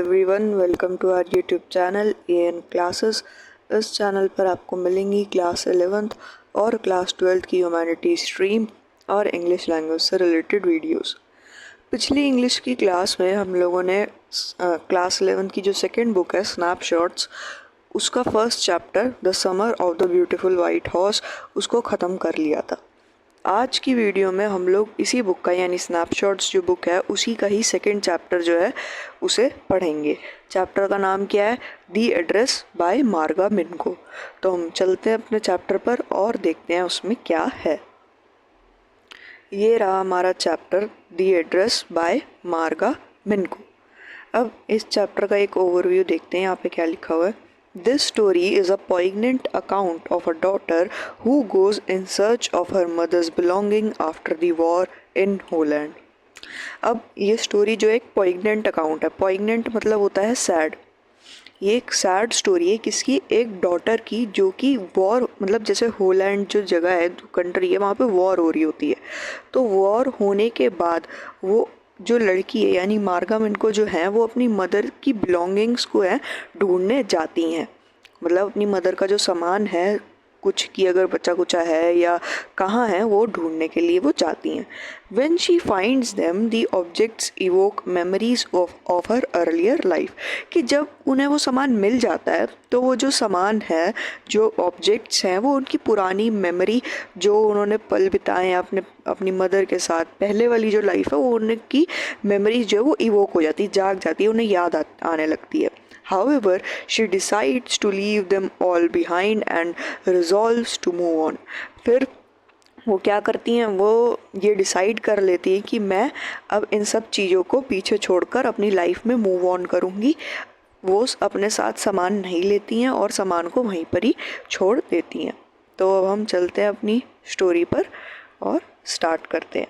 Everyone, welcome to our YouTube channel A N classes. इस channel पर आपको मिलेंगी क्लास 11th और क्लास 12th की ह्यूमैनिटी स्ट्रीम और इंग्लिश लैंग्वेज से रिलेटेड वीडियोस। पिछली इंग्लिश की क्लास में हम लोगों ने क्लास 11th की जो सेकंड बुक है स्नैपशॉट्स, उसका first chapter the summer of the beautiful white horse उसको ख़त्म कर लिया था। आज की वीडियो में हम लोग इसी बुक का यानी स्नैपशॉट्स जो बुक है उसी का ही सेकंड चैप्टर जो है उसे पढ़ेंगे। चैप्टर का नाम क्या है? दी एड्रेस बाय मार्गा मिनको। तो हम चलते हैं अपने चैप्टर पर और देखते हैं उसमें क्या है। ये रहा हमारा चैप्टर दी एड्रेस बाय मार्गा मिनको। अब इस चैप्टर का एक ओवरव्यू देखते हैं। यहाँ पे क्या लिखा हुआ है। This story is a poignant account of a daughter who goes in search of her mother's belonging after the war in Holland. अब ये स्टोरी जो एक poignant अकाउंट है, poignant मतलब होता है सैड। ये एक सैड स्टोरी है किसकी? एक डॉटर की, जो कि वॉर मतलब जैसे होलैंड जो जगह है, कंट्री है, वहाँ पे वॉर हो रही होती है। तो वॉर होने के बाद वो जो लड़की है यानी मार्गा मिनको जो है वो अपनी मदर की बिलोंगिंग्स को है ढूंढने जाती हैं। मतलब अपनी मदर का जो सामान है, कुछ की अगर बच्चा कुचा है या कहाँ है, वो ढूंढने के लिए वो जाती हैं। When she finds them, the objects evoke memories of her earlier life. कि जब उन्हें वो सामान मिल जाता है तो वो जो सामान है, जो ऑब्जेक्ट्स हैं, वो उनकी पुरानी मेमोरी, जो उन्होंने पल बिताए हैं अपनी मदर के साथ, पहले वाली जो लाइफ है, वो उनकी मेमोरीज जो है वो इवोक हो जाती है, जाग जाती है, उन्हें याद आने लगती है। However, she decides to leave them all behind and resolves to move on. फिर वो क्या करती हैं, वो ये डिसाइड कर लेती हैं कि मैं अब इन सब चीज़ों को पीछे छोड़कर अपनी लाइफ में मूव ऑन करूँगी। वो अपने साथ सामान नहीं लेती हैं और सामान को वहीं पर ही छोड़ देती हैं। तो अब हम चलते हैं अपनी स्टोरी पर और स्टार्ट करते हैं।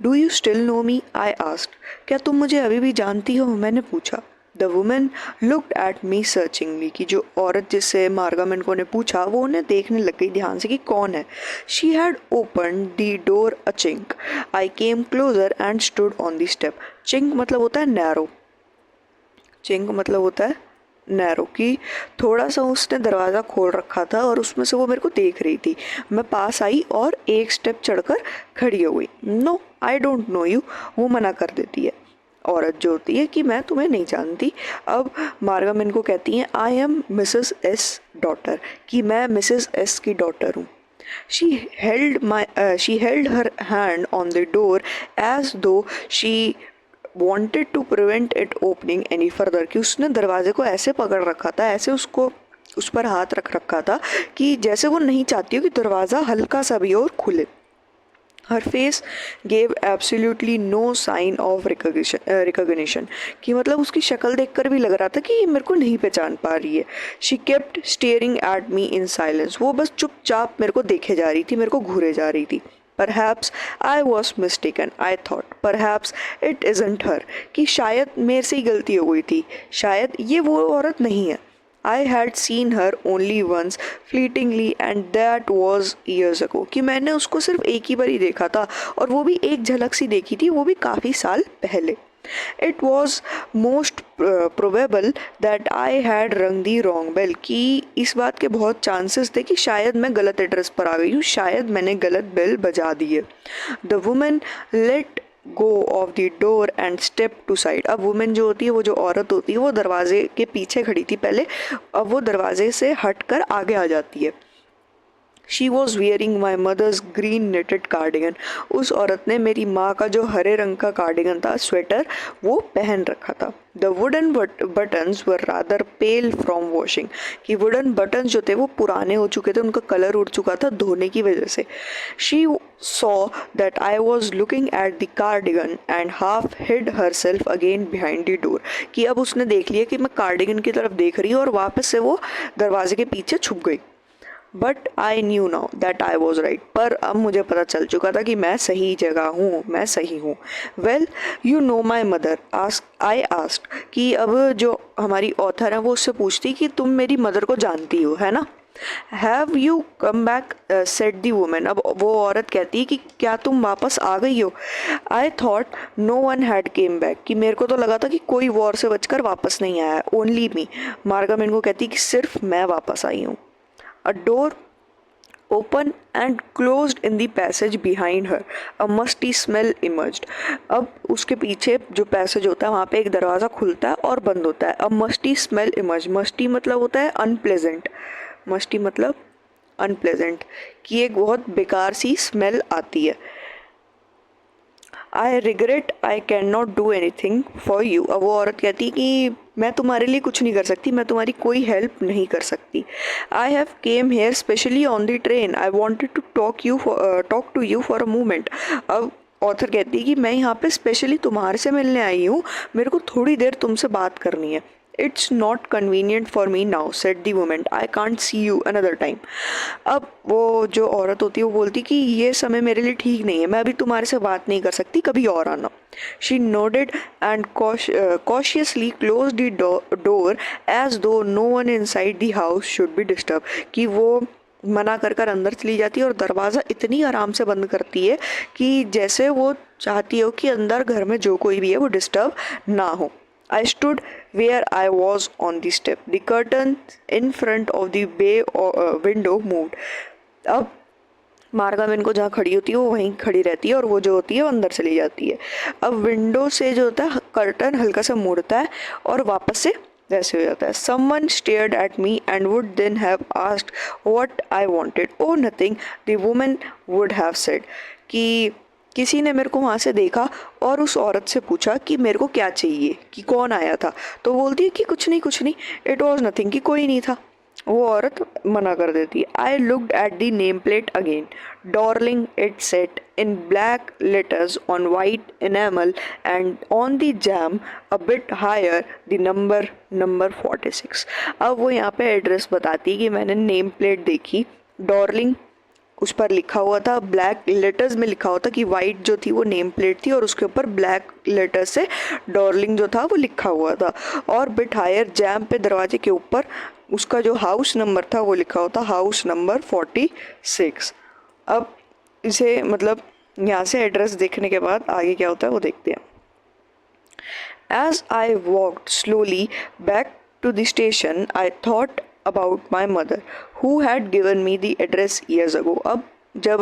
Do you still know me? I asked. क्या तुम मुझे अभी भी जानती हो? मैंने पूछा। The women looked at me searchingly. कि जो औरत जिससे मार्गा मिनको ने पूछा वो उन्हें देखने लग गई ध्यान से कि कौन है। She had open the door a chink. I came closer and stood on the step. Chink मतलब होता है नैरो। चिंक मतलब होता है नैरो, कि थोड़ा सा उसने दरवाज़ा खोल रखा था और उसमें से वो मेरे को देख रही थी। मैं पास आई और एक स्टेप चढ़कर खड़ी हो गई। No I don't know you, वो मना कर देती है औरत जो होती है कि मैं तुम्हें नहीं जानती। अब मार्गा मिनको कहती हैं I am Mrs S daughter, कि मैं मिसेस एस की डॉटर हूँ। she held her hand on the door as though she wanted to prevent it opening any further। कि उसने दरवाजे को ऐसे पकड़ रखा था, ऐसे उसको उस पर हाथ रख रखा था कि जैसे वो नहीं चाहती हो कि दरवाज़ा हल्का सा भी और खुले। Her face gave absolutely no sign of recognition। कि मतलब उसकी शक्ल देखकर भी लग रहा था कि ये मेरे को नहीं पहचान पा रही है। She kept staring at me in silence। वो बस चुपचाप मेरे को देखे जा रही थी, मेरे को घूरे जा रही थी। Perhaps I was mistaken, I thought. Perhaps it isn't her। कि शायद मेरे से ही गलती हो गई थी, शायद ये वो औरत नहीं है। I had seen her only once fleetingly and that was years ago। कि मैंने उसको सिर्फ एक ही बार ही देखा था और वो भी एक झलक सी देखी थी, वो भी काफ़ी साल पहले। It was most probable that I had rung the wrong bell। कि इस बात के बहुत चांसेस थे कि शायद मैं गलत एड्रेस पर आ गई हूँ, शायद मैंने गलत बेल बजा दी है। The woman let go of the door and step to side. अब वुमेन जो होती है, वो जो औरत होती है, वो दरवाजे के पीछे खड़ी थी पहले, अब वो दरवाजे से हटकर आगे आ जाती है। She was wearing my mother's green netted cardigan. उस औरत ने मेरी माँ का जो हरे रंग का कार्डिगन था, स्वेटर, वो पहन रखा था। The wooden buttons were rather pale from washing. कि वुडन बटन्स जो थे वो पुराने हो चुके थे, उनका कलर उड़ चुका था धोने की वजह से। She saw that I was looking at the cardigan and half hid herself again behind the door. कि अब उसने देख लिया कि मैं कार्डिगन की तरफ देख रही हूँ और वापस से वो दरवाजे के पीछे छुप गई। But I knew now that I was right. पर अब मुझे पता चल चुका था कि मैं सही जगह हूँ, मैं सही हूँ। Well you know my mother I asked. कि अब जो हमारी ऑथर है वो उससे पूछती कि तुम मेरी मदर को जानती हो, है ना। Have you come back said the women. अब वो औरत कहती है कि क्या तुम वापस आ गई हो। I thought no one had came back, कि मेरे को तो लगा था कि कोई वॉर से बचकर वापस नहीं आया, ओनली मी। मार्गामेन को कहती कि सिर्फ मैं वापस आई हूँ। अ door open and closed in the passage behind her. A musty smell emerged. अब उसके पीछे जो पैसेज होता है वहाँ पे एक दरवाज़ा खुलता है और बंद होता है. A musty smell emerged. musty मतलब होता है unpleasant. musty मतलब unpleasant, कि एक बहुत बेकार सी स्मेल आती है. I regret I can not do any thing for you. अब वो औरत कहती कि मैं तुम्हारे लिए कुछ नहीं कर सकती, मैं तुम्हारी कोई हेल्प नहीं कर सकती. I have came here specially on the train. I wanted to talk to you for a moment. अब ऑथर कहती है कि मैं यहाँ पे स्पेशली तुम्हारे से मिलने आई हूँ, मेरे को थोड़ी देर तुमसे बात करनी है. It's not convenient for me now said the women. I can't see you another time. अब वो जो औरत होती है वो बोलती कि ये समय मेरे लिए ठीक नहीं है, मैं अभी तुम्हारे से बात नहीं कर सकती, कभी और आना. She nodded and cautiously closed the door as though no one inside the house should be disturbed. कि वो मना कर कर अंदर चली जाती है और दरवाज़ा इतनी आराम से बंद करती है कि जैसे वो चाहती हो कि अंदर घर में जो कोई भी है वो डिस्टर्ब ना हो. I stood where I was on the step. The curtain in front of the bay window moved. अब मार्गामेन को जहाँ खड़ी होती है वो वहीं खड़ी रहती है और वो जो होती है वो अंदर चली जाती है. अब विंडो से जो होता है कर्टन हल्का सा मुड़ता है और वापस से वैसे हो जाता है. Someone stared at me and would then have asked what I wanted. Oh, nothing, the woman would have said. कि किसी ने मेरे को वहाँ से देखा और उस औरत से पूछा कि मेरे को क्या चाहिए, कि कौन आया था. तो बोलती है कि कुछ नहीं, इट वॉज नथिंग, कि कोई नहीं था. वो औरत मना कर देती है. I looked at the name plate again. Darling it set in black letters on white enamel and on the jam a bit higher the number 46. अब वो यहाँ पे एड्रेस बताती है कि मैंने नेम प्लेट देखी. डॉर्लिंग उस पर लिखा हुआ था, ब्लैक लेटर्स में लिखा हुआ था कि वाइट जो थी वो नेम प्लेट थी और उसके ऊपर ब्लैक लेटर्स से डॉर्लिंग जो था वो लिखा हुआ था. और बिट हायर जैम पे दरवाजे के ऊपर उसका जो हाउस नंबर था वो लिखा हुआ था, हाउस नंबर 46. अब इसे मतलब यहाँ से एड्रेस देखने के बाद आगे क्या होता है वो देखते हैं. As I walked slowly back to the station, I thought about my mother, who had given me the address years ago. अब जब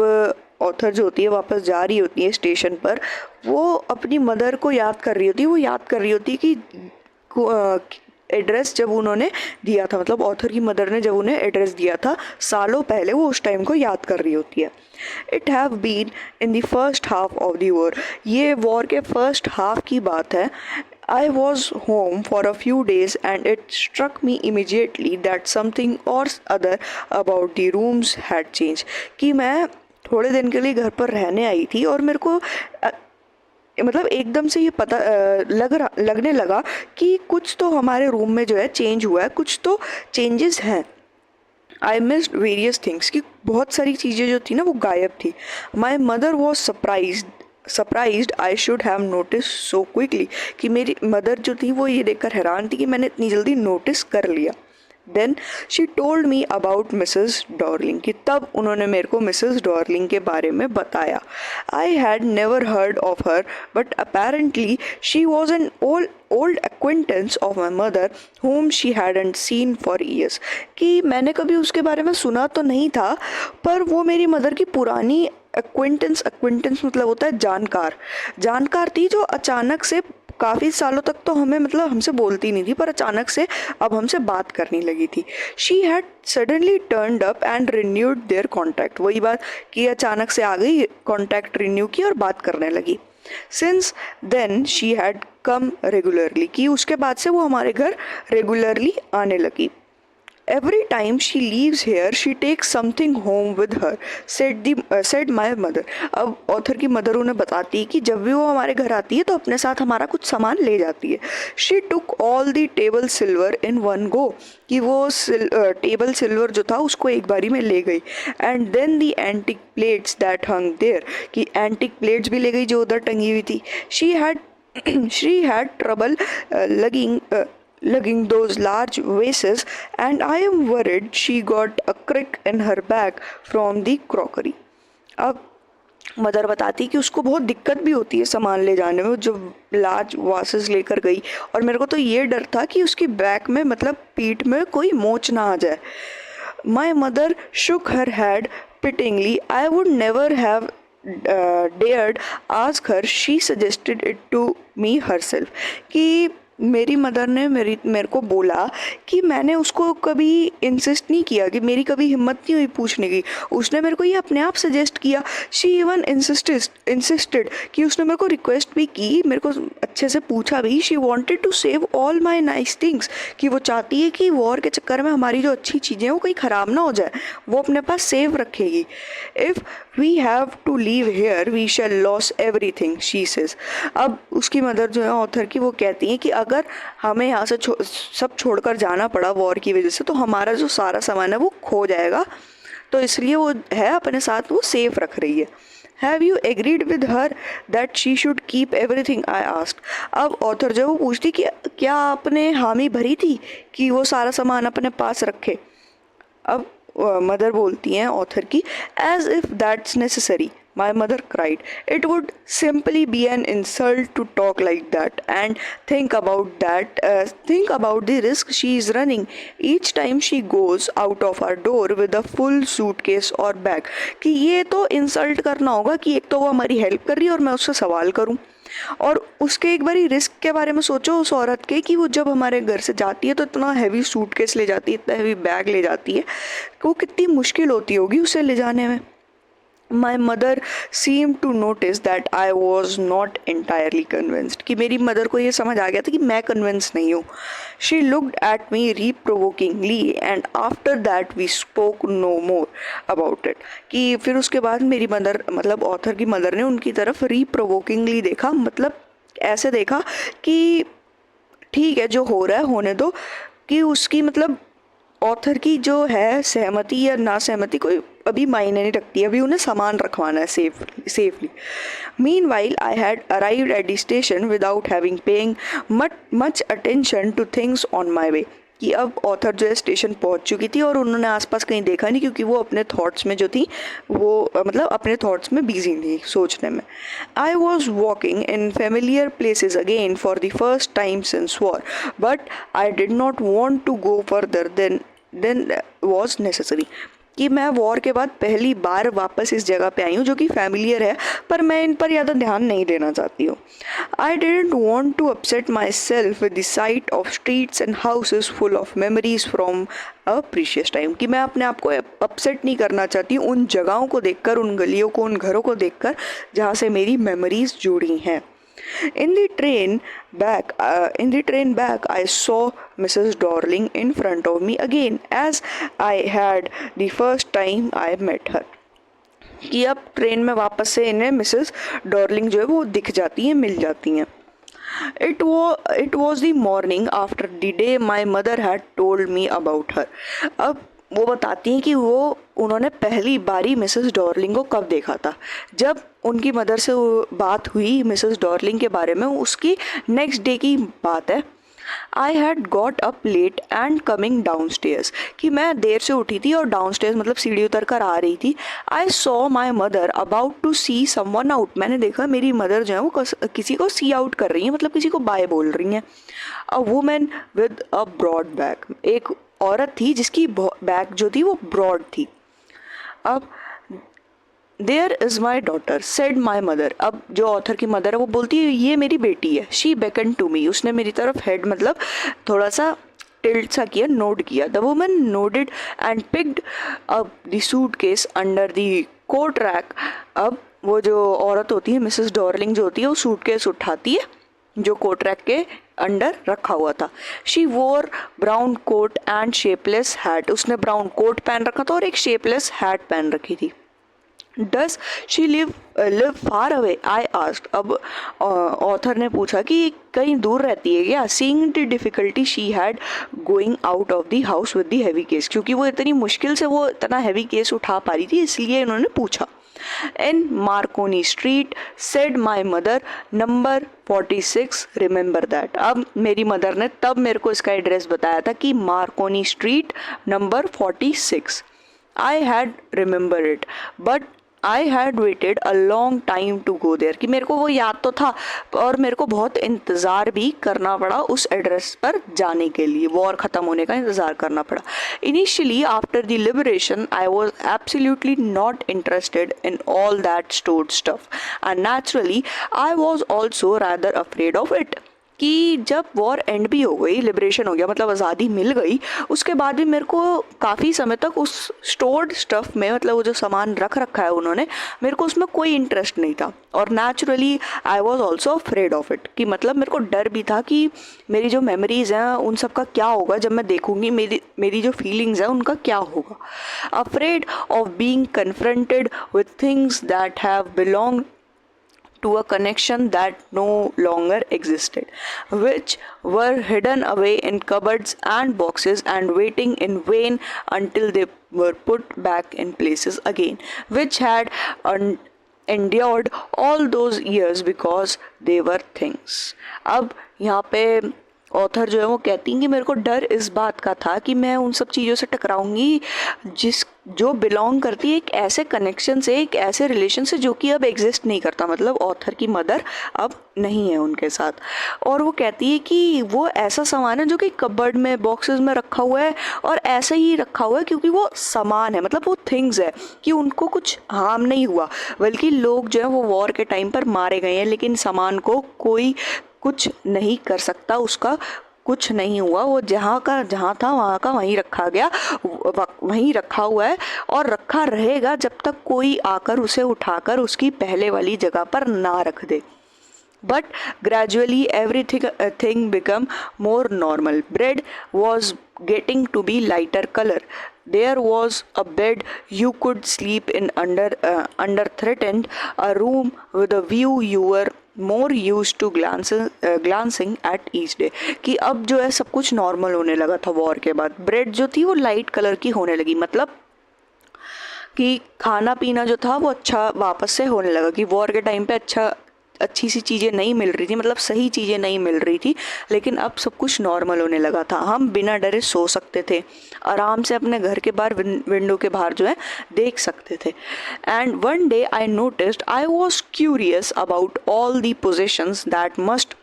ऑथर जो होती है वापस जा रही होती है स्टेशन पर, वो अपनी मदर को याद कर रही होती है. वो याद कर रही होती है कि एड्रेस जब उन्होंने दिया था, मतलब ऑथर की मदर ने जब उन्हें एड्रेस दिया था सालों पहले, वो उस टाइम को याद कर रही होती है. It have been in the first half of the war. ये वॉर के फर्स्ट हाफ की बात है. I was home for a few days and it struck me immediately that something or other about the rooms had changed. कि मैं थोड़े दिन के लिए घर पर रहने आई थी और मेरे को मतलब एकदम से ये पता लगने लगा कि कुछ तो हमारे रूम में जो है चेंज हुआ है, कुछ तो चेंजेस हैं. आई मिस्ड वेरियस थिंग्स, कि बहुत सारी चीज़ें जो थी ना वो गायब थी. My mother was surprised I should have notice so quickly, कि मेरी मदर जो थी वो ये देखकर हैरान थी कि मैंने इतनी जल्दी नोटिस कर लिया. Then she told me about Mrs Darling, कि तब उन्होंने मेरे को मिसेस डॉर्लिंग के बारे में बताया. I had never heard of her but apparently she was an old acquaintance of my mother whom she hadn't seen for years. कि मैंने कभी उसके बारे में सुना तो नहीं था, पर वो मेरी मदर की पुरानी acquaintance मतलब होता है जानकार थी, जो अचानक से काफ़ी सालों तक तो हमें मतलब हमसे बोलती नहीं थी, पर अचानक से अब हमसे बात करने लगी थी. She had suddenly turned up and renewed there contact. वही बात कि अचानक से आ गई, कॉन्टैक्ट रिन्यू की और बात करने लगी. Since then she had come regularly, कि उसके बाद से वो हमारे घर रेगुलरली आने लगी. Every time she leaves here, she takes something home with her, said my mother. अब ऑथर की मदर उन्हें बताती है कि जब भी वो हमारे घर आती है तो अपने साथ हमारा कुछ सामान ले जाती है. She took all the table silver in one go, कि वो टेबल सिल्वर जो था उसको एक बारी में ले गई. And then the antique plates that hung there, कि एंटिक प्लेट्स भी ले गई जो उधर टंगी हुई थी. She had trouble lugging those large vases, and I am worried she got a crick in her back from the crockery. अब मदर बताती कि उसको बहुत दिक्कत भी होती है सामान ले जाने में, जो लार्ज वासेस लेकर गई, और मेरे को तो ये डर था कि उसकी बैक में मतलब पीठ में कोई मोच ना आ जाए. My mother shook her head pityingly. I would never have dared ask her, she suggested it to me herself. कि मेरी मदर ने मेरे को बोला कि मैंने उसको कभी इंसिस्ट नहीं किया, कि मेरी कभी हिम्मत नहीं हुई पूछने की, उसने मेरे को ये अपने आप सजेस्ट किया. शी इवन इंसिस्टेड कि उसने मेरे को रिक्वेस्ट भी की, मेरे को अच्छे से पूछा भी. She wanted to save all my nice things, कि वो चाहती है कि वॉर के चक्कर में हमारी जो अच्छी चीज़ें हैं वो कहीं ख़राब ना हो जाए, वो अपने पास सेव रखेगी. If we have to leave here we shall loss everything, she says. अब उसकी मदर जो है ऑथर की, वो कहती हैं कि अगर हमें यहाँ से सब छोड़कर जाना पड़ा वॉर की वजह से, तो हमारा जो सारा सामान है वो खो जाएगा, तो इसलिए वो है अपने साथ वो सेफ रख रही है. Have you agreed with her that she should keep everything, I asked. अब ऑथर जो वो पूछती कि क्या आपने हामी भरी थी कि वो सारा सामान अपने पास रखे. अब मदर बोलती हैं ऑथर की, as if that's necessary. My mother cried. It would simply be an insult to talk like that, and think about the risk she is running each time she goes out of our door with a full suitcase or bag. कि ये तो insult करना होगा कि एक तो वो हमारी हेल्प कर रही है और मैं उससे सवाल करूं, और उसके एक बारी रिस्क के बारे में सोचो उस औरत के, कि वो जब हमारे घर से जाती है तो इतना हैवी सूटकेस ले जाती है, इतना हैवी बैग ले जाती है, वो कितनी मुश्किल होती होगी उसे ले जाने में. My mother seemed to notice that I was not entirely convinced. कि मेरी मदर को ये समझ आ गया था कि मैं कन्विंस नहीं हूँ. She looked at me reprovokingly and after that we spoke no more about it. कि फिर उसके बाद मेरी मदर, मतलब ऑथर की मदर ने उनकी तरफ reprovokingly देखा, मतलब ऐसे देखा कि ठीक है जो हो रहा है होने दो, कि उसकी मतलब ऑथर की जो है सहमति या ना सहमति कोई अभी मायने नहीं रखती, अभी उन्हें सामान रखवाना है safely. Meanwhile I had arrived at the station without having paying much attention to things on my way. कि अब ऑथर जो है स्टेशन पहुंच चुकी थी और उन्होंने आसपास कहीं देखा नहीं, क्योंकि वो अपने थॉट्स में जो थी वो मतलब अपने थॉट्स में बिजी थी सोचने में. I was walking in familiar places again for the first time since war, but I did not want to go further than was necessary. कि मैं वॉर के बाद पहली बार वापस इस जगह पे आई हूँ जो कि फैमिलियर है, पर मैं इन पर ज़्यादा ध्यान नहीं देना चाहती हूँ. I didn't want to upset my self with the sight of streets and houses full of memories from a precious time. कि मैं अपने आप को अपसेट नहीं करना चाहती हूँ उन जगहों को देखकर, उन गलियों को, उन घरों को देखकर जहाँ से मेरी मेमोरीज जुड़ी हैं. In the train back, I saw Mrs. Dorling in front of me again, as I had the first time I met her. कि अब ट्रेन में वापस से इन्हें मिसेस डॉर्लिंग जो है वो दिख जाती हैं, मिल जाती हैं. It was the morning after the day my mother had told me about her. अब वो बताती हैं कि उन्होंने पहली बारी मिसेस डॉर्लिंग को कब देखा था. जब उनकी मदर से वो बात हुई मिसेस डॉर्लिंग के बारे में, उसकी नेक्स्ट डे की बात है. I had got up late and coming down stairs. कि मैं देर से उठी थी और डाउन स्टेयर्स मतलब सीढ़ी उतर कर आ रही थी. I saw my mother about to see someone out. मैंने देखा मेरी मदर जो है वो किसी को सी आउट कर रही हैं, मतलब किसी को बाय बोल रही हैं. A women with a broad bag. एक औरत थी जिसकी बैग जो थी वो ब्रॉड थी. अब there is my daughter said my mother. अब जो ऑथर की मदर है वो बोलती है ये मेरी बेटी है. She beckon to me. उसने मेरी तरफ हेड मतलब थोड़ा सा टिल्ट सा किया, नोड किया. The woman nodded and picked up the suitcase under the coat rack. अब वो जो औरत होती है मिसेस डॉर्लिंग जो होती है वो सूटकेस उठाती है जो कोट रैक के अंडर रखा हुआ था. She wore brown coat and shapeless hat. उसने ब्राउन कोट पहन रखा था और एक शेपलेस हैट पहन रखी थी. Does she live far away, I asked. अब ऑथर ने पूछा कि कहीं दूर रहती है क्या. Seeing the difficulty she had going out of the house with the heavy case. क्योंकि वो इतनी मुश्किल से वो इतना हैवी केस उठा पा रही थी, इसलिए इन्होंने पूछा. In Marconi street, said my mother, number 46, remember that. अब मेरी मदर ने तब मेरे को इसका एड्रेस बताया था कि Marconi street number 46। I had remember it but I had waited a long time to go there, कि मेरे को वो याद तो था और मेरे को बहुत इंतज़ार भी करना पड़ा उस एड्रेस पर जाने के लिए, वॉर ख़त्म होने का इंतज़ार करना पड़ा। Initially after the liberation I was absolutely not interested in all that stored stuff and naturally I was also rather afraid of it. कि जब वॉर एंड भी हो गई, लिबरेशन हो गया, मतलब आज़ादी मिल गई, उसके बाद भी मेरे को काफ़ी समय तक उस स्टोर्ड स्टफ़ में, मतलब वो जो सामान रख रखा है उन्होंने, मेरे को उसमें कोई इंटरेस्ट नहीं था। और naturally I was also afraid of it, कि मतलब मेरे को डर भी था कि मेरी जो मेमोरीज़ हैं उन सब का क्या होगा जब मैं देखूंगी, मेरी जो फीलिंग्स हैं उनका क्या होगा। Afraid of being confronted with things that have belonged to a connection that no longer existed, which were hidden away in cupboards and boxes and waiting in vain until they were put back in places again, which had endured all those years because they were things। अब यहाँ पे author जो है वो कहती हैं कि मेरे को डर इस बात का था कि मैं उन सब चीज़ों से टकराऊंगी जो बिलोंग करती है एक ऐसे कनेक्शन से, एक ऐसे रिलेशन से जो कि अब एग्जिस्ट नहीं करता, मतलब ऑथर की मदर अब नहीं है उनके साथ। और वो कहती है कि वो ऐसा सामान है जो कि कबर्ड में, बॉक्सेस में रखा हुआ है और ऐसे ही रखा हुआ है क्योंकि वो सामान है, मतलब वो थिंग्स है, कि उनको कुछ हार्म नहीं हुआ, बल्कि लोग जो है वो वॉर के टाइम पर मारे गए हैं लेकिन सामान को कोई कुछ नहीं कर सकता, उसका कुछ नहीं हुआ, वो जहाँ का जहाँ था वहाँ का वहीं रखा गया, वहीं रखा हुआ है और रखा रहेगा जब तक कोई आकर उसे उठाकर उसकी पहले वाली जगह पर ना रख दे। But gradually everything became more normal. Bread was getting to be lighter color. There was a bed you could sleep in under threatened, a room with a view you were more used to glancing at each day। कि अब जो है सब कुछ normal होने लगा था war के बाद। ब्रेड जो थी वो लाइट कलर की होने लगी, मतलब कि खाना पीना जो था वो अच्छा वापस से होने लगा, कि वॉर के टाइम पे अच्छी सी चीज़ें नहीं मिल रही थी, मतलब सही चीज़ें नहीं मिल रही थी, लेकिन अब सब कुछ नॉर्मल होने लगा था। हम बिना डरे सो सकते थे, आराम से अपने घर के बाहर विंडो के बाहर जो है देख सकते थे। And one day I noticed I was curious about all the positions that must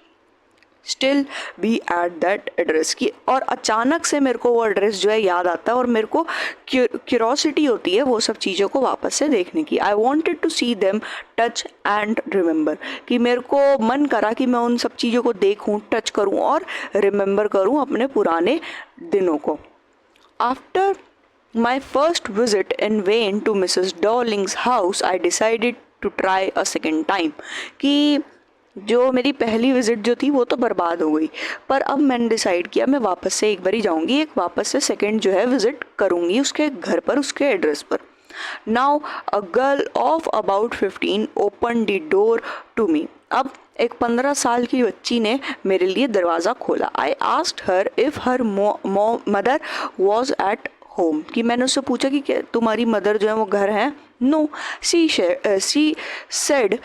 still be at that address की। और अचानक से मेरे को वो एड्रेस जो है याद आता है और मेरे को क्यूरोसिटी होती है वो सब चीज़ों को वापस से देखने की। I wanted to see them, touch and remember, कि मेरे को मन करा कि मैं उन सब चीज़ों को देखूं, टच करूं और रिमेंबर करूं अपने पुराने दिनों को। After my first visit in vain to Mrs Darling's house I decided to try a second time, कि जो मेरी पहली विज़िट जो थी वो तो बर्बाद हो गई, पर अब मैंने डिसाइड किया मैं वापस से एक बार ही जाऊँगी, एक वापस से सेकंड जो है विज़िट करूँगी उसके घर पर, उसके एड्रेस पर। Now a girl of about 15 open the door to me. अब एक 15 साल की बच्ची ने मेरे लिए दरवाज़ा खोला। आई asked her if her mother was at home, कि मैंने उससे पूछा कि क्या तुम्हारी मदर जो है वो घर है। No, she said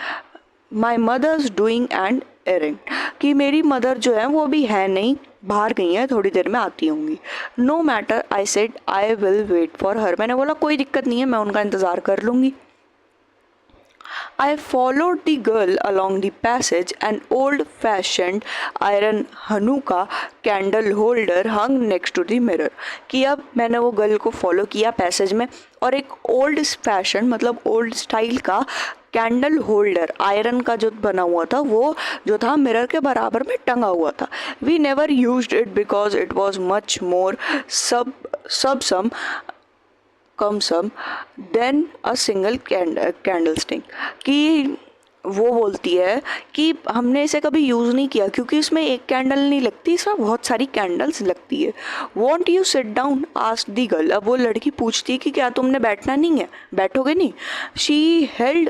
my mother's doing and erring, कि मेरी मदर जो है वो भी है नहीं, बाहर गई हैं, थोड़ी देर में आती होंगी। No matter, I said I will wait for her, मैंने बोला कोई दिक्कत नहीं है, मैं उनका इंतज़ार कर लूँगी। I followed the girl along the passage. An old-fashioned iron Hanukkah candle holder hung next to the mirror। कि अब मैंने वो गर्ल को फॉलो किया पैसेज में और एक ओल्ड फैशन, मतलब ओल्ड स्टाइल का कैंडल होल्डर, आयरन का जो बना हुआ था, वो जो था मिरर के बराबर में टंगा हुआ था। We never used it because it was much more cumbersome than a single candlestick. कि वो बोलती है कि हमने इसे कभी यूज़ नहीं किया क्योंकि इसमें एक कैंडल नहीं लगती, इसमें बहुत सारी कैंडल्स लगती है। Want you sit down, asked the girl. अब वो लड़की पूछती है कि क्या तुमने बैठना नहीं है, बैठोगे नहीं। She held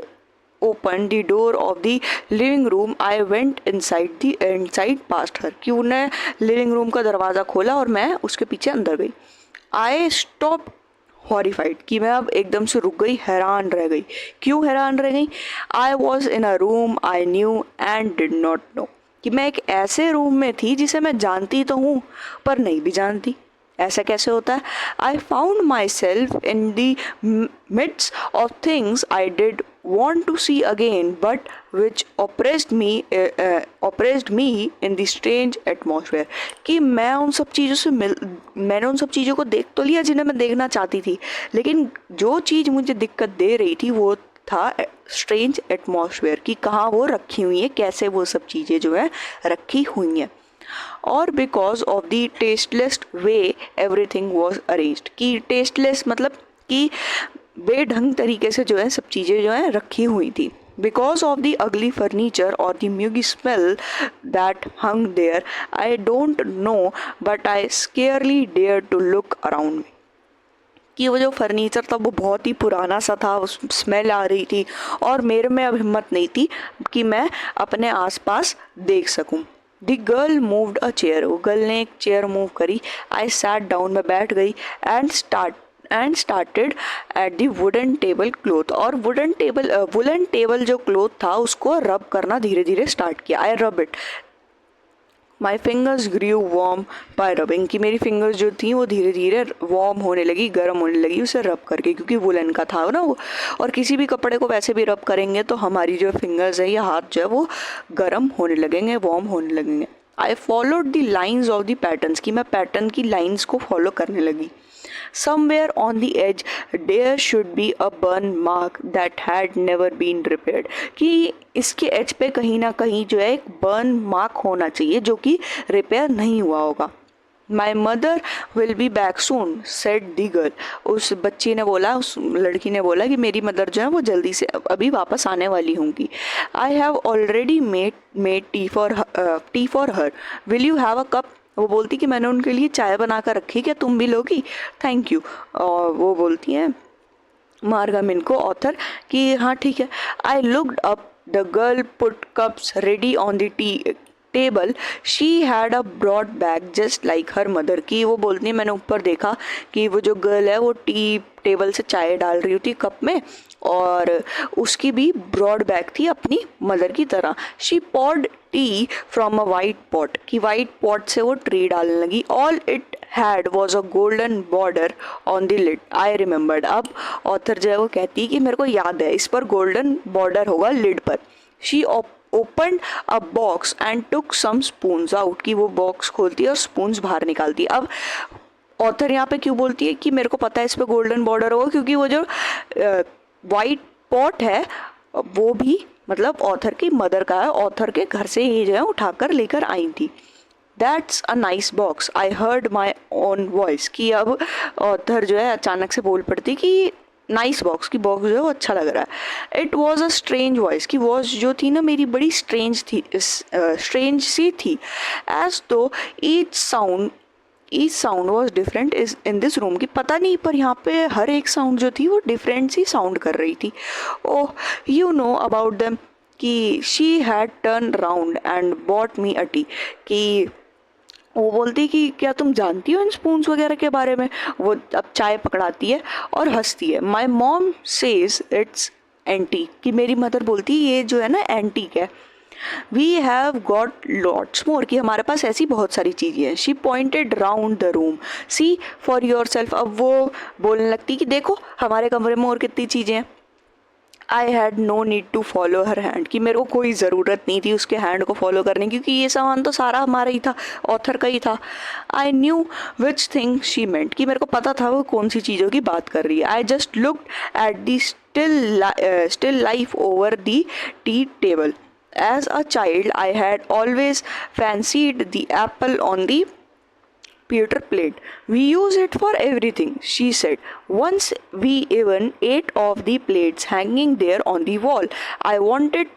opened the door of the living room. I went inside past her, कि उन्हें लिविंग रूम का दरवाज़ा खोला और मैं उसके पीछे अंदर गई। I stopped हॉरिफाइड, कि मैं अब एकदम से रुक गई, हैरान रह गई। क्यों हैरान रह गई? I was in a room I knew and did not know, कि मैं एक ऐसे रूम में थी जिसे मैं जानती तो हूँ पर नहीं भी जानती। ऐसा कैसे होता है? I found my self in the midst of things I did want to see again but which oppressed me in the strange atmosphere, कि मैंने उन सब चीज़ों को देख तो लिया जिन्हें मैं देखना चाहती थी, लेकिन जो चीज़ मुझे दिक्कत दे रही थी वो था स्ट्रेंज एटमॉस्फेयर, कि कहाँ वो रखी हुई है, कैसे वो सब चीज़ें जो है रखी हुई हैं। और because of the tasteless way everything was arranged, कि टेस्टलेस मतलब कि बेढंग तरीके से जो है सब चीज़ें जो है रखी हुई थी। Because of the ugly furniture और the muggy smell that hung there I don't know but I scarcely dare to look around me, कि वो जो फर्नीचर था वो बहुत ही पुराना सा था, उस स्मेल आ रही थी और मेरे में अब हिम्मत नहीं थी कि मैं अपने आसपास देख सकूं। The girl moved a chair, वो गर्ल ने एक चेयर मूव करी। आई सैट डाउन, मैं बैठ गई। And started at the wooden table cloth, और वुलन टेबल जो क्लॉथ था उसको रब करना धीरे धीरे स्टार्ट किया। I rub it, my fingers grew warm by rubbing, कि मेरी फिंगर्स जो थी वो धीरे धीरे वार्म होने लगी, गर्म होने लगी उसे रब करके, क्योंकि वुलन का था ना वो, और किसी भी कपड़े को वैसे भी रब करेंगे तो हमारी जो फिंगर्स है या हाथ जो है वो गर्म होने लगेंगे, वार्म होने लगेंगे। I followed the lines of the patterns, कि मैं पैटर्न की लाइन्स को फॉलो करने लगी। Somewhere on the edge there should be a burn mark that had never been repaired, कि इसके एज पे कहीं ना कहीं जो है एक बर्न मार्क होना चाहिए जो कि रिपेयर नहीं हुआ होगा। My mother will be back soon said the girl, उस बच्ची ने बोला, उस लड़की ने बोला कि मेरी मदर जो है वो जल्दी से अभी वापस आने वाली होंगी। I have already made tea for her, will you have a cup, वो बोलती कि मैंने उनके लिए चाय बना कर रखी, क्या तुम भी लोगी? Thank you. और वो बोलती हैं मार्गा मिनको ऑथर कि हाँ ठीक है। I looked up, the girl put cups ready on the tea table, she had a broad bag just like her mother, की वो बोलती है मैंने ऊपर देखा कि वो जो गर्ल है वो टी टेबल से चाय डाल रही थी कप में, और उसकी भी ब्रॉड बैग थी अपनी मदर की तरह। She poured tea from a white pot, कि वाइट पॉट से वो ट्री डालने लगी। All it had was a golden border on the lid, I remembered, अब ऑथर जो है वो कहती है कि मेरे को याद है इस पर गोल्डन बॉर्डर होगा लिड पर। She open a box and took some spoons out, की वो बॉक्स खोलती है और स्पून्स बाहर निकालती है। अब ऑथर यहाँ पे क्यों बोलती है कि मेरे को पता है इस पे गोल्डन बॉर्डर होगा, क्योंकि वो जो वाइट पॉट है वो भी मतलब ऑथर की मदर का है, ऑथर के घर से ही जो है उठाकर लेकर आई थी। That's a nice box, I heard my own voice, कि अब ऑथर जो है अचानक से बोल पड़ती कि नाइस बॉक्स, की बॉक्स जो है वो अच्छा लग रहा है। It was a strange voice, की वॉइस जो थी ना मेरी बड़ी स्ट्रेंज सी थी, एज तो each sound was different is in this room, की पता नहीं पर यहाँ पे हर एक साउंड जो थी वो डिफरेंट सी साउंड कर रही थी। Oh you know about them, कि she had turn round and bought me a tea, कि वो बोलती कि क्या तुम जानती हो इन स्पून्स वगैरह के बारे में? वो अब चाय पकड़ाती है और हंसती है। My mom says it's antique, कि मेरी मदर बोलती है ये जो है ना एंटीक है। We have got lots more, कि हमारे पास ऐसी बहुत सारी चीज़ें हैं। She pointed round the room, see for your self, अब वो बोलने लगती कि देखो हमारे कमरे में और कितनी चीज़ें हैं। I had no need to follow her hand, कि मेरे को कोई ज़रूरत नहीं थी उसके हैंड को फॉलो करने, क्योंकि ये सामान तो सारा हमारा ही था, ऑथर का ही था। I knew which thing she meant, कि मेरे को पता था वो कौन सी चीज़ों की बात कर रही है। I just looked at the still life over the tea table. As a child, I had always fancied the apple on the pewter plate. We use it for everything, she said. Once we even ate off the plates hanging there on the wall. I wanted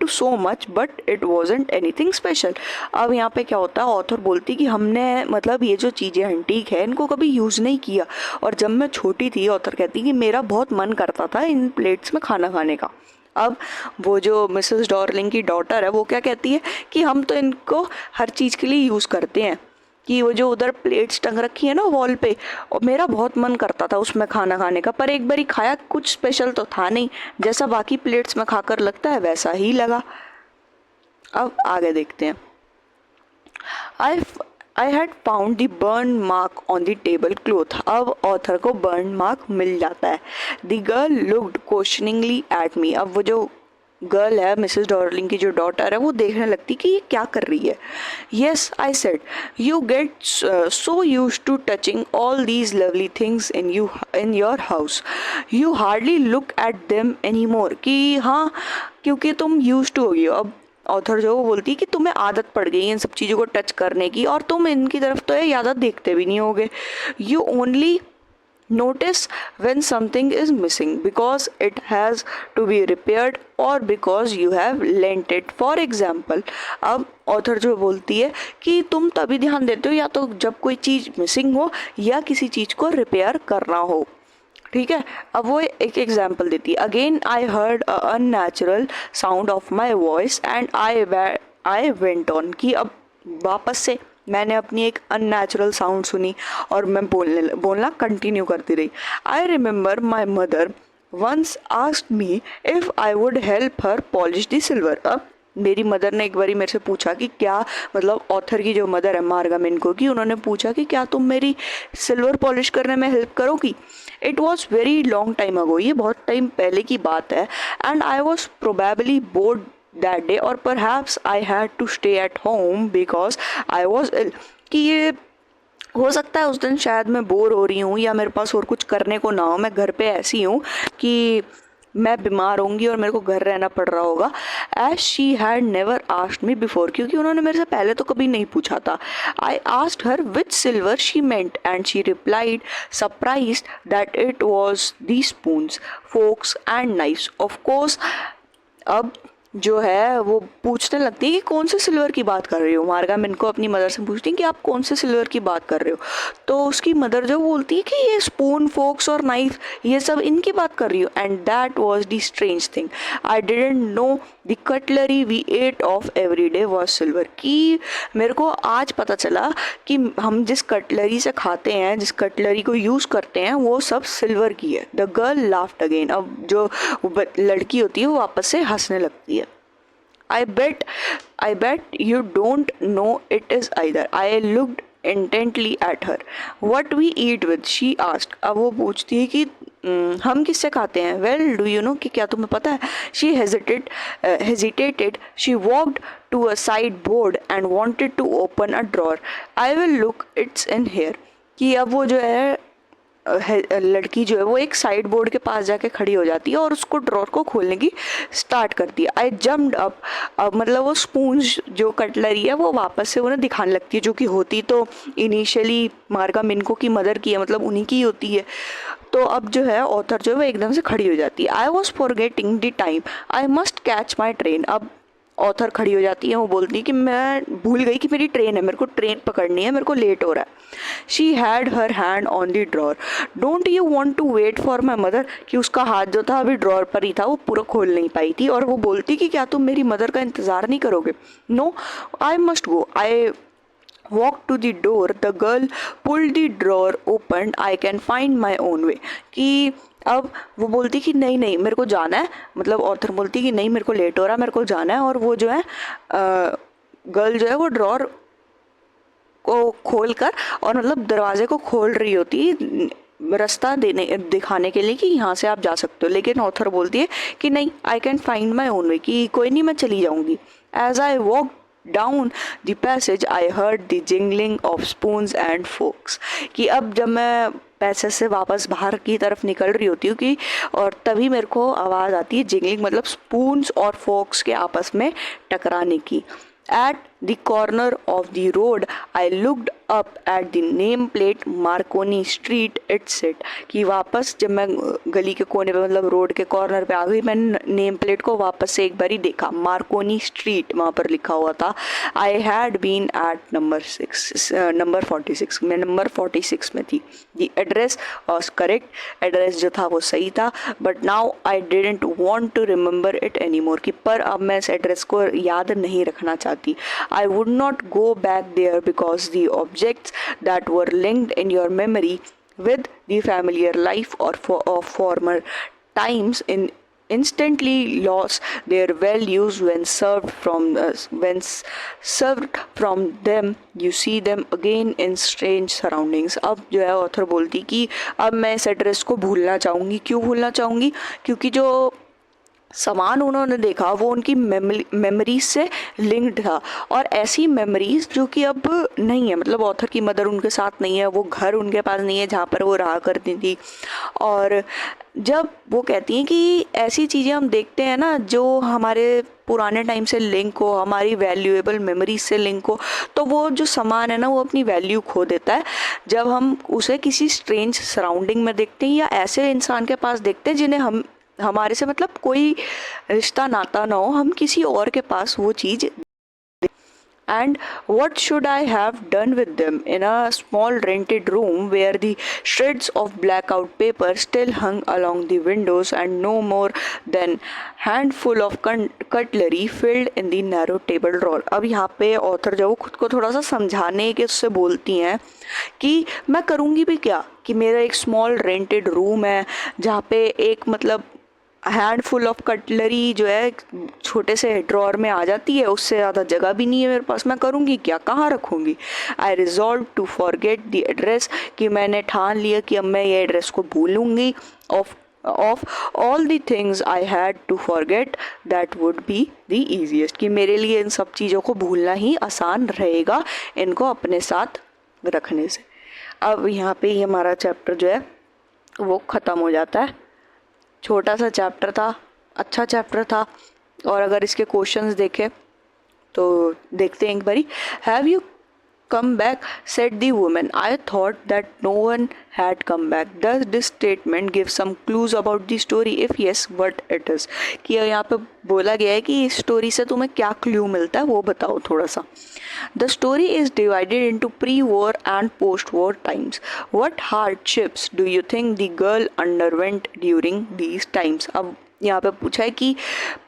to so much, but it wasn't anything special. अब यहाँ पे क्या होता है, author बोलती कि हमने मतलब ये जो चीज़ें एंटीक है इनको कभी यूज़ नहीं किया, और जब मैं छोटी थी ऑथर कहती कि मेरा बहुत मन करता था इन प्लेट्स में खाना खाने का। अब वो जो मिसेस डॉर्लिंग की डॉटर है वो क्या कहती है कि हम तो इनको हर चीज़ के लिए यूज़ करते हैं। कि वो जो उधर प्लेट्स टंग रखी है ना वॉल पे, और मेरा बहुत मन करता था उसमें खाना खाने का, पर एक बारी खाया, कुछ स्पेशल तो था नहीं, जैसा बाकी प्लेट्स में खाकर लगता है वैसा ही लगा। अब आगे देखते हैं। I I had found the burn mark on the tablecloth. अब ऑथर को बर्न मार्क मिल जाता है। The girl looked questioningly at me. अब वो जो गर्ल है, मिसेस डॉर्लिंग की जो डॉटर है, वो देखने लगती कि ये क्या कर रही है। Yes I said, you get so used to touching all these lovely things in your house, you hardly look at them any more. कि हाँ, क्योंकि तुम यूज टू हो गई हो। अब ऑथर जो वो बोलती है कि तुम्हें आदत पड़ गई इन सब चीज़ों को टच करने की, और तुम इनकी तरफ तो ज़्यादा देखते भी नहीं होगे। You only notice when something is missing because it has to be repaired or because you have lent it, for example। अब ऑथर जो बोलती है कि तुम तभी ध्यान देते हो या तो जब कोई चीज़ मिसिंग हो या किसी चीज़ को रिपेयर करना हो। ठीक है, अब वो एक एग्जाम्पल देती है। Again I heard a unnatural sound of my voice and I went on. कि अब वापस से मैंने अपनी एक अननेचुरल साउंड सुनी और मैं बोलना कंटिन्यू करती रही। I remember my mother once asked me if I would help her polish the silver. अब मेरी मदर ने एक बारी मेरे से पूछा कि क्या, मतलब ऑथर की जो मदर है मार्गा मिनको की, उन्होंने पूछा कि क्या तुम मेरी सिल्वर पॉलिश करने में हेल्प करोगी। It was very long time ago, ये बहुत टाइम पहले की बात है। And I was probably board that day, or perhaps I had to stay at home because I was ill। कि ये हो सकता है उस दिन शायद मैं बोर हो रही हूँ या मेरे पास और कुछ करने को ना हो, मैं घर पे ऐसी हूँ कि मैं बीमार होंगी और मेरे को घर रहना पड़ रहा होगा। As she had never asked me before, क्योंकि उन्होंने मेरे से पहले तो कभी नहीं पूछा था। I asked her which silver she meant and she replied surprised that it was the spoons, forks and knives. Of course अब जो है वो पूछने लगती है कि कौन से सिल्वर की बात कर रही हो। मार्गा मिनको अपनी मदर से पूछती है कि आप कौन से सिल्वर की बात कर रहे हो। तो उसकी मदर जो बोलती है कि ये स्पून, फोक्स और नाइफ, ये सब इनकी बात कर रही हो। And that was the strange thing, I didn't know the cutlery we ate off every day was silver. कि मेरे को आज पता चला कि हम जिस कटलरी से खाते हैं, जिस कटलरी को यूज़ करते हैं, वो सब सिल्वर की है। The girl laughed again. अब जो लड़की होती है वो वापस से हंसने लगती है। I bet you don't know it is either। I looked intently at her। What we eat with, she asked। अब वो पूछती है कि हम किससे खाते हैं। Well, do you know कि क्या तुम्हें पता है। She hesitated। She walked to a sideboard and wanted to open a drawer। I will look, it's in here। कि अब वो जो है लड़की जो है वो एक साइड बोर्ड के पास जाके खड़ी हो जाती है और उसको ड्रॉर को खोलने की स्टार्ट करती है। आई जम्प्ड अप। अब मतलब वो स्पूंज जो कटलरी है वो वापस से उन्हें दिखाने लगती है, जो कि होती तो इनिशियली मार्गा मिनको की मदर की है, मतलब उन्हीं की होती है। तो अब जो है ऑथर जो है वो एकदम से खड़ी हो जाती है। I was forgetting the time, I must catch my train. अब ऑथर खड़ी हो जाती है, वो बोलती है कि मैं भूल गई कि मेरी ट्रेन है, मेरे को ट्रेन पकड़नी है, मेरे को लेट हो रहा है। She had her hand on the drawer. Don't you want to wait for my mother. कि उसका हाथ जो था अभी ड्रॉर पर ही था, वो पूरा खोल नहीं पाई थी, और वो बोलती कि क्या तुम मेरी मदर का इंतज़ार नहीं करोगे। No, I must go. I walked to the door, the girl pulled the drawer open, I can find my own way। कि अब वो बोलती कि नहीं नहीं मेरे को जाना है, मतलब ऑथर बोलती कि नहीं मेरे को लेट हो रहा है, मेरे को जाना है। और वो जो है गर्ल जो है वो ड्रॉर को खोल कर और मतलब दरवाजे को खोल रही होती रास्ता दिखाने के लिए कि यहाँ से आप जा सकते हो। लेकिन ऑथर बोलती है कि नहीं, I can find my own way, कि कोई नहीं मैं चली जाऊँगी। As I walk down the passage I heard the jingling of spoons and forks. कि अब जब मैं पैसेज से वापस बाहर की तरफ निकल रही होती हूँ कि और तभी मेरे को आवाज़ आती है जिंगलिंग, मतलब स्पून्स और फोक्स के आपस में टकराने की। At the corner of the road, I looked up at the name plate Marconi Street it said। कि वापस जब मैं गली के कोने पे, मतलब रोड के कॉर्नर पे आ गई, मैंने नेम प्लेट को वापस से एक बारी देखा, मार्कोनी स्ट्रीट वहाँ पर लिखा हुआ था। I had been at number 46। मैं नंबर 46 में थी। The address was correct। Address जो था वो सही था। But now I didn't want to remember it anymore। कि पर अब मैं इस एड्रेस को याद नहीं रखना चाहती। I would not go back there because the objects that were linked in your memory with the familiar life of former times instantly lost their values when served from them. You see them again in strange surroundings. अब जो है author बोलती कि अब मैं इस address को भूलना चाहूँगी. क्यों भूलना चाहूँगी? क्योंकि जो सामान उन्होंने देखा वो उनकी मेमोरीज से लिंक्ड था, और ऐसी मेमोरीज जो कि अब नहीं है. मतलब ऑथर की मदर उनके साथ नहीं है, वो घर उनके पास नहीं है जहाँ पर वो रहा करती थी. और जब वो कहती हैं कि ऐसी चीज़ें हम देखते हैं ना जो हमारे पुराने टाइम से लिंक हो, हमारी वैल्यूएबल मेमोरीज से लिंक हो, तो वो जो सामान है ना वो अपनी वैल्यू खो देता है जब हम उसे किसी स्ट्रेंज सराउंडिंग में देखते हैं या ऐसे इंसान के पास देखते हैं जिन्हें हमारे से मतलब कोई रिश्ता नाता ना हो, हम किसी और के पास वो चीज़. And what should I have done with them in a small rented room where the shreds of blackout paper still hung along the windows and no more than handful of cutlery filled in the narrow table drawer. अब यहाँ पे author जो खुद को थोड़ा सा समझाने के उससे बोलती हैं कि मैं करूँगी भी क्या, कि मेरा एक स्मॉल रेंटेड रूम है जहाँ पे एक मतलब हैंडफुल ऑफ कटलरी जो है छोटे से ड्रॉर में आ जाती है, उससे ज़्यादा जगह भी नहीं है मेरे पास, मैं करूँगी क्या, कहाँ रखूँगी. I resolve to forget the address, कि मैंने ठान लिया कि अब मैं ये एड्रेस को भूलूँगी. Of all the things I had to forget that would be the easiest, कि मेरे लिए इन सब चीज़ों को भूलना ही आसान रहेगा इनको अपने साथ रखने से. अब यहाँ पे ही हमारा चैप्टर जो है वो ख़त्म हो जाता है. छोटा सा चैप्टर था, अच्छा चैप्टर था. और अगर इसके क्वेश्चंस देखें तो देखते हैं एक बारी. Have you come back, said the woman. I thought that no one had come back. Does this statement give some clues about the story? If yes, what it is? कि यहाँ पे बोला गया है कि इस स्टोरी से तुम्हें क्या क्लू मिलता है वो बताओ थोड़ा सा. The story is divided into pre-war and post-war times. What hardships do you think the girl underwent during these times? अब यहाँ पे पूछा है कि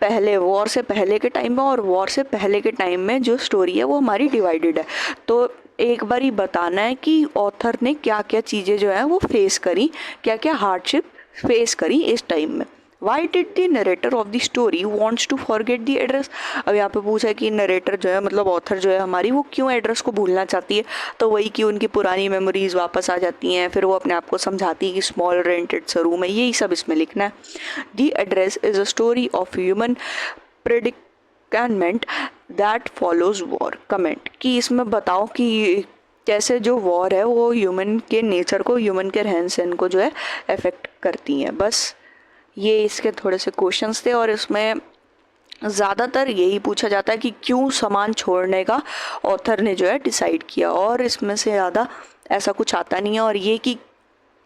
पहले वॉर से पहले के टाइम में और वॉर से पहले के टाइम में जो स्टोरी है वो हमारी डिवाइडेड है. तो एक बार ही बताना है कि ऑथर ने क्या क्या चीज़ें जो है वो फेस करी, क्या क्या हार्डशिप फेस करी इस टाइम में. Why did the narrator of the story wants to forget the address. अब यहाँ पे पूछा है कि नरेटर जो है मतलब ऑथर जो है हमारी वो क्यों एड्रेस को भूलना चाहती है. तो वही कि उनकी पुरानी मेमोरीज वापस आ जाती हैं, फिर वो अपने आप को समझाती है कि स्मॉल रेंटेड सा रूम है, यही सब इसमें लिखना है. The address is a story of human predicament that follows war. Comment कि इसमें बताओ कि कैसे जो वॉर है वो ह्यूमन के नेचर को, ह्यूमन के रहन सहन को जो है अफेक्ट करती हैं. बस ये इसके थोड़े से क्वेश्चंस थे और इसमें ज़्यादातर यही पूछा जाता है कि क्यों सामान छोड़ने का ऑथर ने जो है डिसाइड किया, और इसमें से ज़्यादा ऐसा कुछ आता नहीं है. और ये कि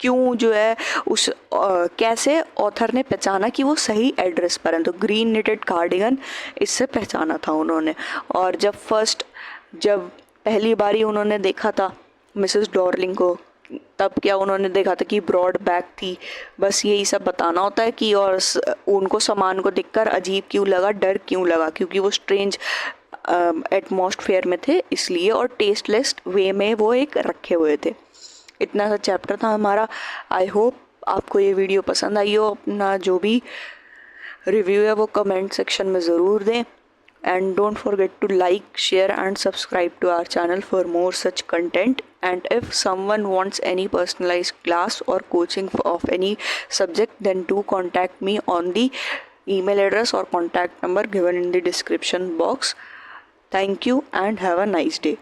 क्यों जो है उस कैसे ऑथर ने पहचाना कि वो सही एड्रेस पर है. तो ग्रीन निटेड कार्डिगन इससे पहचाना था उन्होंने. और जब पहली बारी उन्होंने देखा था मिसेस डॉर्लिंग को, तब क्या उन्होंने देखा था कि ब्रॉड बैक थी. बस यही सब बताना होता है कि और उनको सामान को देखकर अजीब क्यों लगा, डर क्यों लगा, क्योंकि वो स्ट्रेंज एटमॉस्फेयर में थे इसलिए, और टेस्टलेस वे में वो एक रखे हुए थे. इतना सा चैप्टर था हमारा. आई होप आपको ये वीडियो पसंद आई हो. अपना जो भी रिव्यू है वो कमेंट सेक्शन में ज़रूर दें. And don't forget to like, share and subscribe to our channel for more such content. And if someone wants any personalized class or coaching of any subject, then do contact me on the email address or contact number given in the description box. Thank you and have a nice day.